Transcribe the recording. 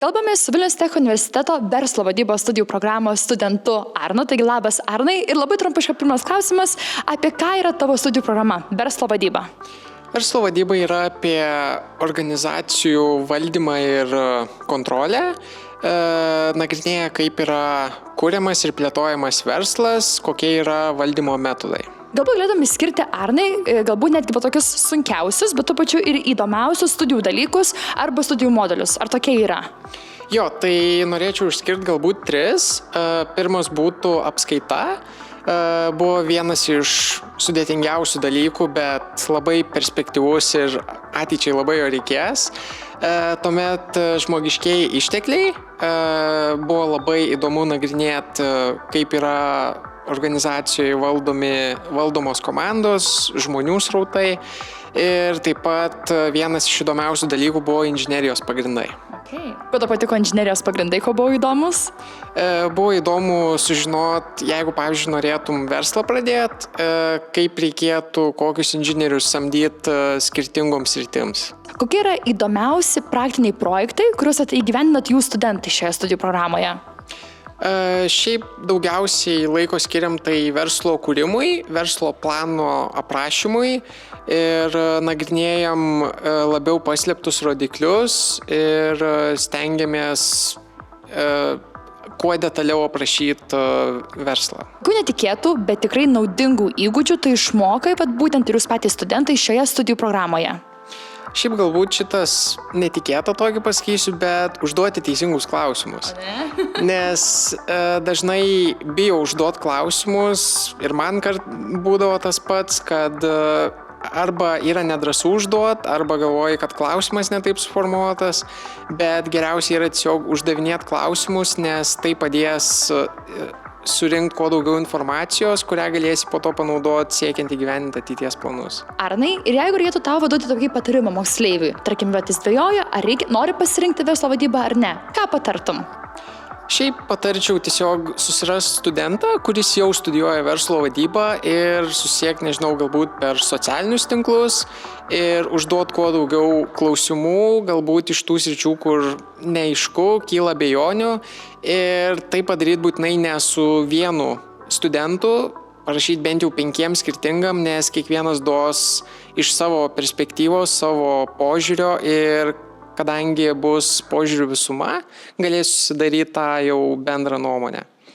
Kalbame su Vilniaus Tech universiteto verslo vadybos studijų programos studentu Arnu. Taigi labas Arnai ir labai trumpai pirmas klausimas, apie ką yra tavo studijų programa verslo vadyba? Verslo vadyba yra apie organizacijų valdymą ir kontrolę, nagrinėja, kaip yra kuriamas ir plėtojamas verslas, kokie yra valdymo metodai. Galbūt galėtum išskirti Arnai, galbūt netgi tokius sunkiausius, bet tuo pačiu ir įdomiausius studijų dalykus arba studijų modelius. Ar tokie yra? Jo, tai norėčiau išskirti galbūt 3. Pirmas būtų apskaita. Buvo vienas iš sudėtingiausių dalykų, bet labai perspektyvus ir ateičiai labai jo reikės. Tuomet žmogiškieji ištekliai. Buvo labai įdomu nagrinėti, kaip yra organizacijoje valdomos komandos, žmonių srautai ir taip pat vienas iš įdomiausių dalykų buvo inžinerijos pagrindai. Okay. Kuo tau patiko inžinerijos pagrindai, ko buvo įdomus? Buvo įdomu sužinoti, jeigu, pavyzdžiui, norėtum verslą pradėti, kaip reikėtų, kokius inžinierius samdyti skirtingoms sritims. Kokie yra įdomiausi praktiniai projektai, kuriuos įgyvendinat jūs studentai šioje studijų programoje? Šiaip daugiausiai laiko skiriam tai verslo kūrimui, verslo plano aprašymui ir nagrinėjam labiau paslėptus rodiklius ir stengiamės kuo detaliau aprašyti verslą. Kokių netikėtų, bet tikrai naudingų įgūdžių tai išmokai, bet būtent ir jūs patys studentai šioje studijų programoje? Šiaip galbūt šitas netikėta tokį pasakysiu, bet užduoti teisingus klausimus. Nes dažnai bijau užduoti klausimus ir man būdavo tas pats, kad arba yra nedrąsu užduoti, arba galvoji, kad klausimas netaip suformuotas, bet geriausiai yra tiesiog uždavinėti klausimus, nes tai padės surinkti kuo daugiau informacijos, kurią galėsi po to panaudoti siekiant įgyvendinti ateities planus. Arnai, ir jeigu reikėtų tau duoti tokį patarimą moksleiviui, tarkim, bet jis dvejoja, ar nori pasirinkti verslo vadybą ar ne, ką patartum? Šiaip patarčiau tiesiog susirasti studentą, kuris jau studijuoja verslo vadybą ir susiekti, nežinau, galbūt per socialinius tinklus ir užduoti kuo daugiau klausimų, galbūt iš tų sričių, kur neaišku, kyla abejonių ir tai padaryti būtinai ne su vienu studentu, parašyti bent jau 5 skirtingam, nes kiekvienas duos iš savo perspektyvos, savo požiūrio ir kadangi bus požiūrių visuma, galės susidaryti tą jau bendrą nuomonę.